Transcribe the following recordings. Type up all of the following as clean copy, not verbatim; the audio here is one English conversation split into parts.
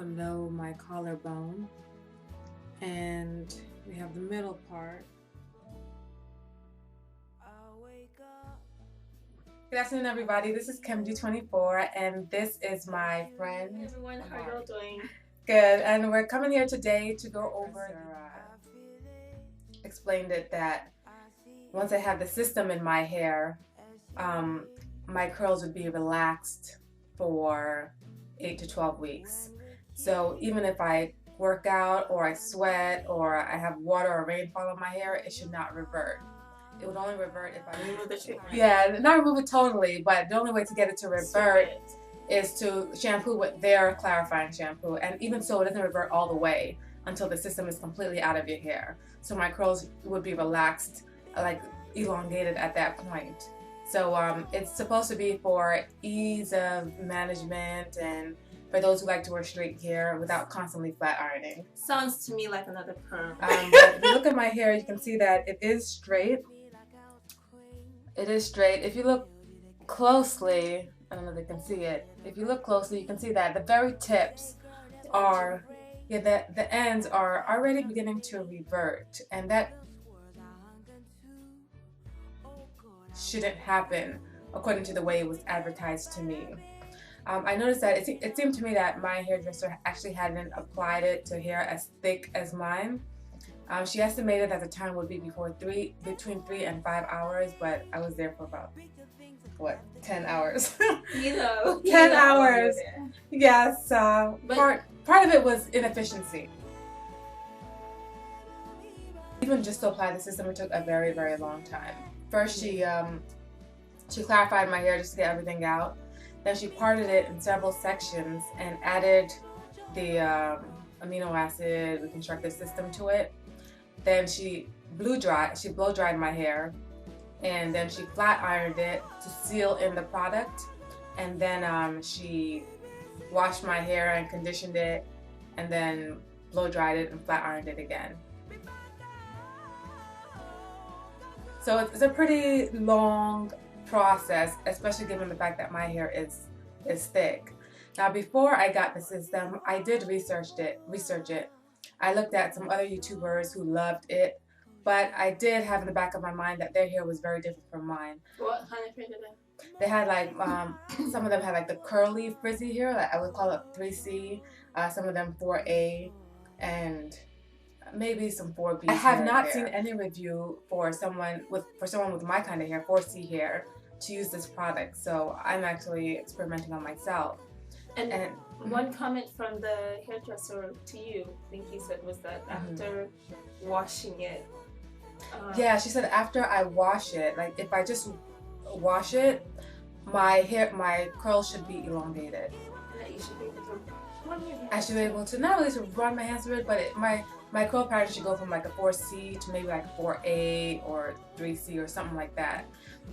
below my collarbone, and we have the middle part. Good afternoon, everybody. This is KimG24, and this is my friend. Hey everyone, how are y'all doing? Good, and we're coming here today to go over. Explained it that once I have the system in my hair, my curls would be relaxed for 8 to 12 weeks. So even if I work out or I sweat or I have water or rainfall on my hair, it should not revert. It would only revert if I remove it. Yeah, not remove it totally, but the only way to get it to revert is to shampoo with their clarifying shampoo. And even so, it doesn't revert all the way until the system is completely out of your hair. So my curls would be relaxed, like elongated at that point. So it's supposed to be for ease of management and for those who like to wear straight hair without constantly flat ironing. Sounds to me like another perm. But if you look at my hair, you can see that it is straight. It is straight. If you look closely, I don't know if they can see it. If you look closely, you can see that the very tips are, the ends are already beginning to revert, and that shouldn't happen according to the way it was advertised to me. I noticed that it seemed to me that my hairdresser actually hadn't applied it to hair as thick as mine. She estimated that the time would be between 3 and 5 hours, but I was there for about, what, 10 hours? 10 hours. Yes, part of it was inefficiency. Even just to apply the system, it took a very, very long time. First, she clarified my hair just to get everything out. Then she parted it in several sections and added the amino acid reconstructive system to it. Then she blow dried my hair, and then she flat ironed it to seal in the product. And then she washed my hair and conditioned it, and then blow dried it and flat ironed it again. So it's a pretty long process, especially given the fact that my hair is thick. Now, before I got the system, I did research it. I looked at some other YouTubers who loved it, but I did have in the back of my mind that their hair was very different from mine. What kind of hair did they? They had like, some of them had like the curly frizzy hair, like I would call it 3C, some of them 4A, and maybe some 4B. I have not seen any review for someone with my kind of hair, 4C hair, to use this product. So I'm actually experimenting on myself. And one comment from the hairdresser to you, I think he said, was that after washing it. Yeah, she said after I wash it, like if I just wash it, my curls should be elongated. And that you should be able to run your hair. I should be able to not really run my hands through it, but my curl pattern should go from like a 4C to maybe like 4A or 3C or something like that.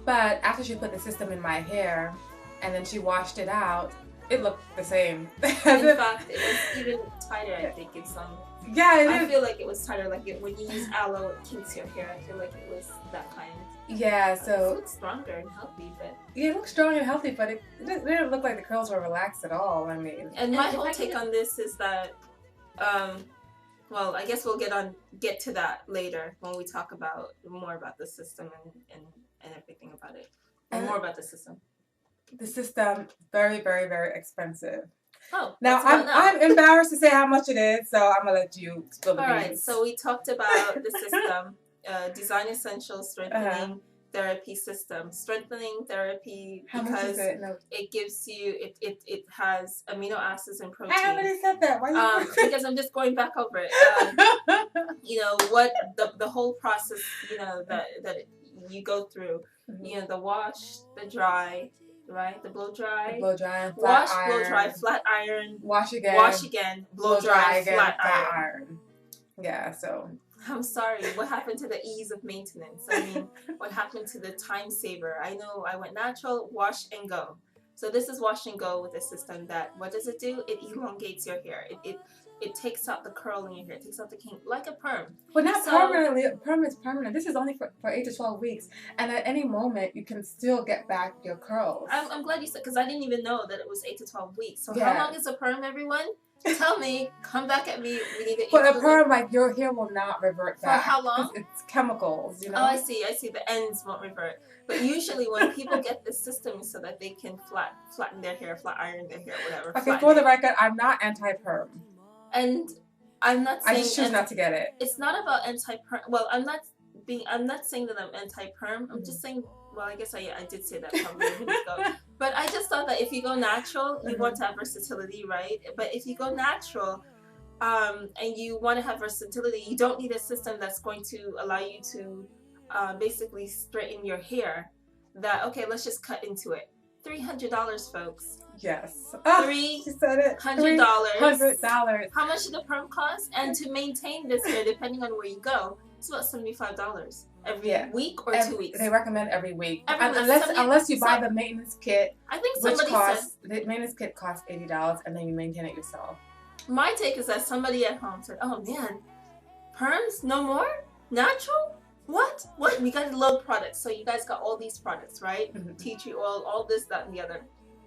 But after she put the system in my hair and then she washed it out, it looked the same. In fact, it was even tighter, I think, in some. Yeah, it is. I feel like it was tighter. Like when you use aloe, it kinks your hair. I feel like it was that kind. Yeah, so it looks stronger and healthy, but yeah, it looks strong and healthy, but it didn't look like the curls were relaxed at all. I mean, and my whole take on this is that, well, I guess we'll get to that later when we talk more about the system and everything about it, and more about the system. The system, very, very, very expensive. Oh, now I'm embarrassed to say how much it is, so I'm gonna let you spill the beans. All right, so we talked about the system, Design Essentials Strengthening Therapy System, strengthening therapy because it gives you it has amino acids and protein. I already said that. Why because I'm just going back over it. You know what the whole process, you know, that you go through. You know, the wash, the dry. Right, the blow dry, wash, blow dry, flat iron, wash again, blow dry, flat iron. Yeah, so I'm sorry. What happened to the ease of maintenance? I mean, what happened to the time saver? I know I went natural, wash and go. So this is wash and go with a system that, what does it do? It elongates your hair. It takes out the curl in your hair. It takes out the kink like a perm. But not permanently. Perm is permanent. This is only for 8 to 12 weeks. And at any moment, you can still get back your curls. I'm glad you said, because I didn't even know that it was 8 to 12 weeks. So how long is a perm, everyone? Tell me, come back at me. We need to. But a perm, like your hair will not revert back. For how long? It's chemicals, you know. Oh, I see. The ends won't revert. But usually, when people get this system, so that they can flatten their hair, flat iron their hair, whatever. Okay, for the record, I'm not anti-perm. And I'm not saying I just choose not to get it. It's not about anti-perm. Well, I'm not saying that I'm anti-perm. I'm just saying. Well, I guess I did say that probably a minute ago. But I just thought that if you go natural, you want to have versatility, right? But if you go natural, and you want to have versatility, you don't need a system that's going to allow you to basically straighten your hair. Okay, let's just cut into it. $300, folks. Yes. She said it. $100. $100. How much did the perm cost? And to maintain this hair, depending on where you go, it's about $75 every week or 2 weeks. They recommend every week. Unless you buy the maintenance kit. I think the maintenance kit costs $80 and then you maintain it yourself. My take is that somebody at home said, "Oh man, perms no more? Natural? What? We got low products. So you guys got all these products, right? Tea tree oil, all this, that, and the other.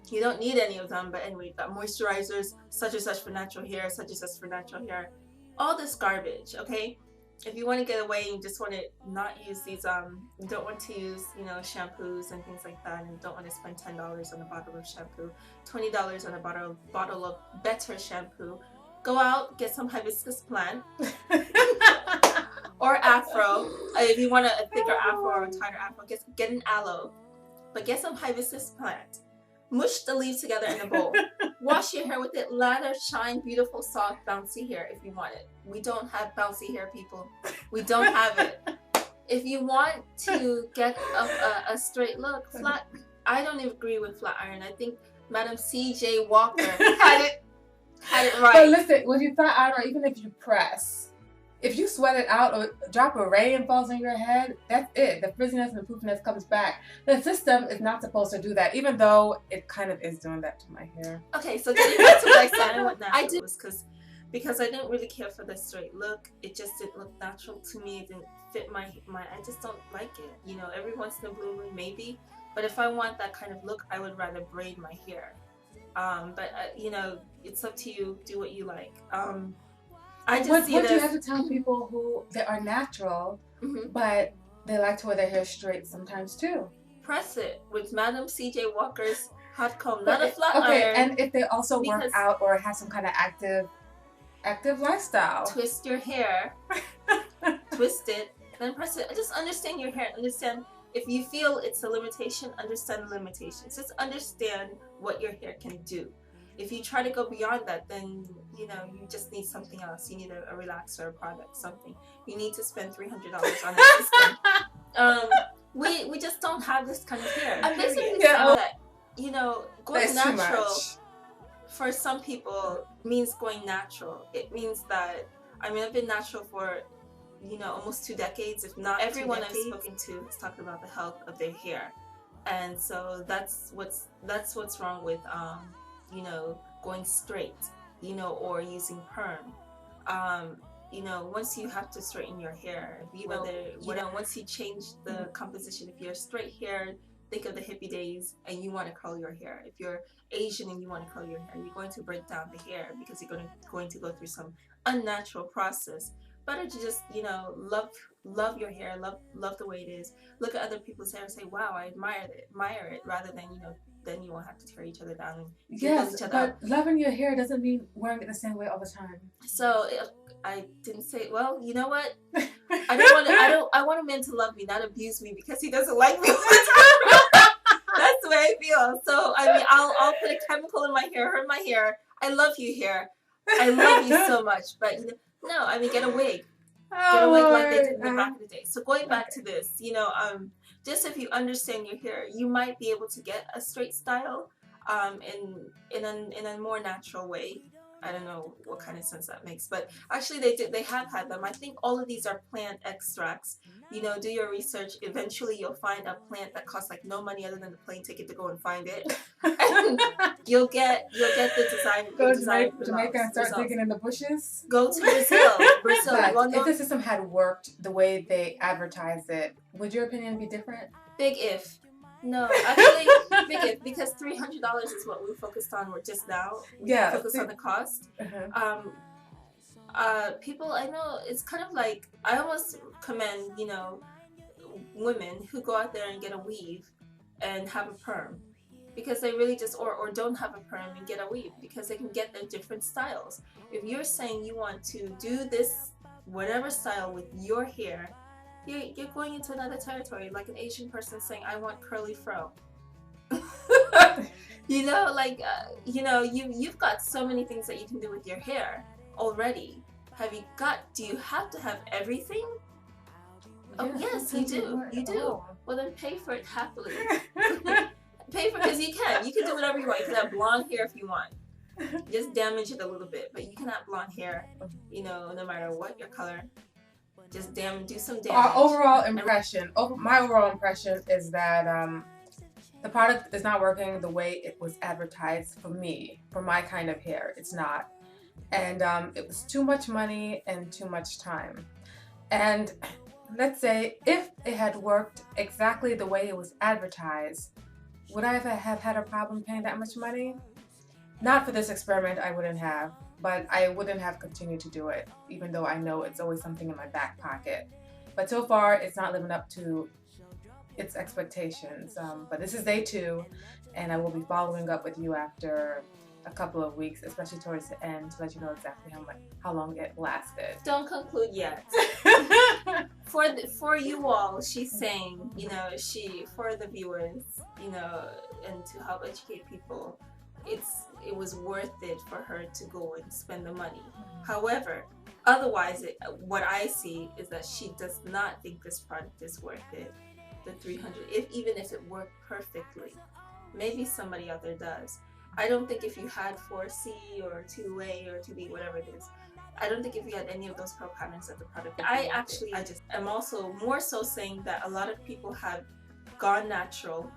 You don't need any of them, but anyway, you've got moisturizers, such and such for natural hair, such and such for natural hair. All this garbage, okay? If you want to get away and you just want to not use these, you don't want to use, shampoos and things like that, and you don't want to spend $10 on a bottle of shampoo, $20 on a bottle of better shampoo, go out, get some hibiscus plant. Or afro. If you want a thicker afro or a tighter afro, get an aloe. But get some hibiscus plant. Mush the leaves together in a bowl. Wash your hair with it. Lather, shine, beautiful, soft, bouncy hair if you want it. We don't have bouncy hair, people. We don't have it. If you want to get a straight look, flat, I don't agree with flat iron. I think Madam C.J. Walker had it right. But listen, when you flat iron, or even if you press, if you sweat it out or drop a ray and falls on your head, that's it. The frizziness and the poofiness comes back. The system is not supposed to do that, even though it kind of is doing that to my hair. Okay, so getting back to what I said and what I did was because I didn't really care for the straight look. It just didn't look natural to me. It didn't fit my I just don't like it. Every once in a blue moon maybe. But if I want that kind of look, I would rather braid my hair. But it's up to you. Do what you like. What do you have to tell people who they are natural, but they like to wear their hair straight sometimes too? Press it with Madam C.J. Walker's hot comb, not a flat iron. And if they also work out or have some kind of active lifestyle, twist your hair, twist it, then press it. Just understand your hair. Understand if you feel it's a limitation. Understand the limitations. Just understand what your hair can do. If you try to go beyond that, then you just need something else. You need a relaxer product, something. You need to spend $300 on a system. We just don't have this kind of hair. I'm basically saying that going natural for some people means going natural. It means that I've been natural for almost 2 decades. If not, everyone I've spoken to is talking about the health of their hair, and so that's what's wrong with going straight, or using perm. Once you have to straighten your hair, once you change the composition, if you're straight hair, think of the hippie days and you want to curl your hair. If you're Asian and you want to curl your hair, you're going to break down the hair because you're going to go through some unnatural process. Better to just, love your hair, love the way it is. Look at other people's hair and say, wow, I admire it, rather than, then you won't have to tear each other down and yes, each other but up. Loving your hair doesn't mean wearing it the same way all the time. So I didn't say, well, you know what? I want a man to love me, not abuse me because he doesn't like me all the time. That's the way I feel. So I'll put a chemical in my hair, hurt my hair. I love you, hair. I love you so much, but no, get a wig. Get a wig like they did in the back of the day. So going back to this, just if you understand your hair, you might be able to get a straight style, in a more natural way. I don't know what kind of sense that makes, but actually they have had them. I think all of these are plant extracts. Do your research. Eventually you'll find a plant that costs like no money other than the plane ticket to go and find it. And you'll get the design. Go to Jamaica and start digging in the bushes. Go to Brazil. But if the system had worked the way they advertise it, would your opinion be different? Big if. No, actually, because $300 is what we focused on just now. We focused on the cost. People, I know it's kind of like, I almost commend, you know, women who go out there and get a weave and have a perm, because they really just, or don't have a perm and get a weave, because they can get their different styles. If you're saying you want to do this whatever style with your hair, you're going into another territory, like an Asian person saying, I want curly fro. You know, like, you know, you've got so many things that you can do with your hair already. Do you have to have everything? Oh, yes, you do. You do. Well, then pay for it happily. Pay for, because you can do whatever you want. You can have blonde hair if you want. Just damage it a little bit, but you can have blonde hair, you know, no matter what your color. Just do some damage. My overall impression is that the product is not working the way it was advertised for me, for my kind of hair. It's not. And it was too much money and too much time. And let's say if it had worked exactly the way it was advertised, would I have had a problem paying that much money? Not for this experiment, I wouldn't have, but I wouldn't have continued to do it, even though I know it's always something in my back pocket. But so far, it's not living up to its expectations. But this is day 2, and I will be following up with you after a couple of weeks, especially towards the end, to let you know exactly how long it lasted. Don't conclude yet. For you all, she's saying, you know, for the viewers, you know, and to help educate people, it was worth it for her to go and spend the money. However, otherwise, what I see is that she does not think this product is worth it. The 300, even if it worked perfectly. Maybe somebody out there does. I don't think if you had 4C or 2A or 2B, whatever it is, I don't think if you had any of those curl patterns that the product. I just am also more so saying that a lot of people have gone natural,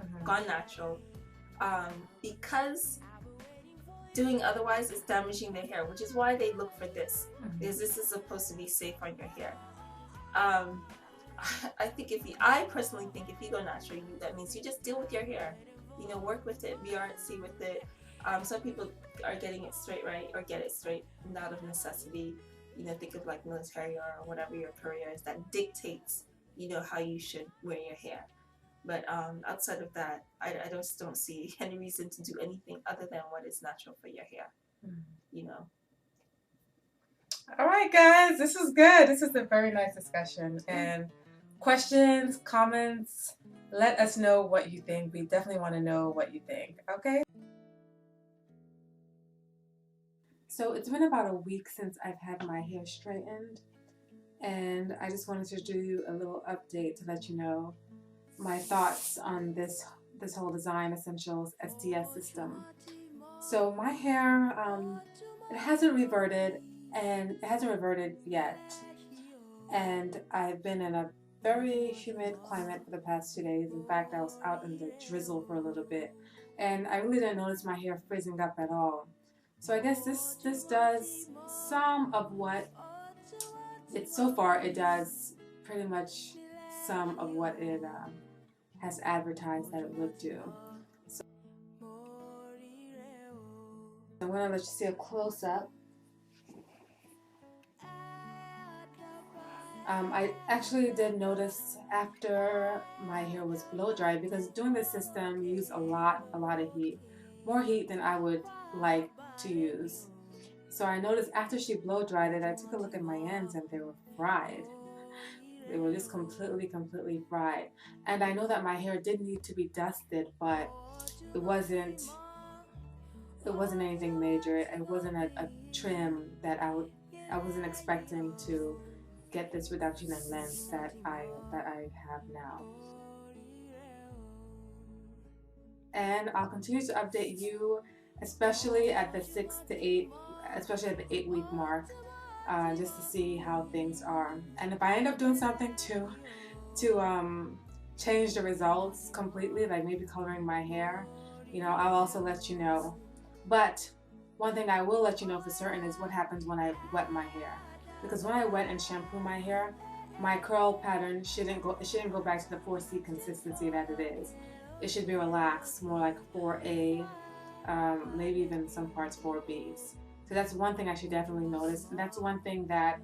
because doing otherwise is damaging their hair, which is why they look for this, because this is supposed to be safe on your hair. I personally think if you go natural, that means you just deal with your hair. You know, work with it, be artsy with it. Some people are getting it straight, right, or get it straight out of necessity. You know, think of like military or whatever your career is that dictates, you know, how you should wear your hair. But outside of that, I just don't see any reason to do anything other than what is natural for your hair. You know. All right, guys, this is good. This is a very nice discussion. And questions, comments, let us know what you think. We definitely want to know what you think. Okay? So it's been about a week since I've had my hair straightened, and I just wanted to do a little update to let you know my thoughts on this whole Design Essentials SDS system. So my hair, it hasn't reverted, and it hasn't reverted yet. And I've been in a very humid climate for the past 2 days. In fact, I was out in the drizzle for a little bit, and I really didn't notice my hair freezing up at all. So I guess this does some of what so far it does pretty much some of what it has advertised that it would do. So I'm going to let you see a close-up. I actually did notice after my hair was blow dried, because doing this system you use a lot of heat, more heat than I would like to use. So I noticed after she blow dried it, I took a look at my ends and they were fried. They were just completely fried. And I know that my hair did need to be dusted, but it wasn't anything major. It wasn't a trim that I wasn't expecting to get this reduction in length that I have now. And I'll continue to update you, especially at the 8-week mark, just to see how things are. And if I end up doing something to change the results completely, like maybe coloring my hair, you know, I'll also let you know. But one thing I will let you know for certain is what happens when I wet my hair. Because when I wet and shampoo my hair, my curl pattern shouldn't go back to the 4C consistency that it is. it should be relaxed, more like 4A, maybe even some parts 4Bs. So that's one thing I should definitely notice, and that's one thing that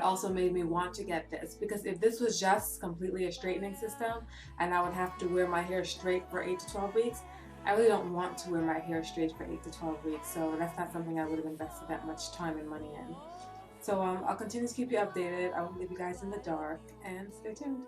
also made me want to get this, because if this was just completely a straightening system and I would have to wear my hair straight for 8 to 12 weeks, I really don't want to wear my hair straight for 8 to 12 weeks, so that's not something I would have invested that much time and money in. So I'll continue to keep you updated. I won't leave you guys in the dark, and stay tuned.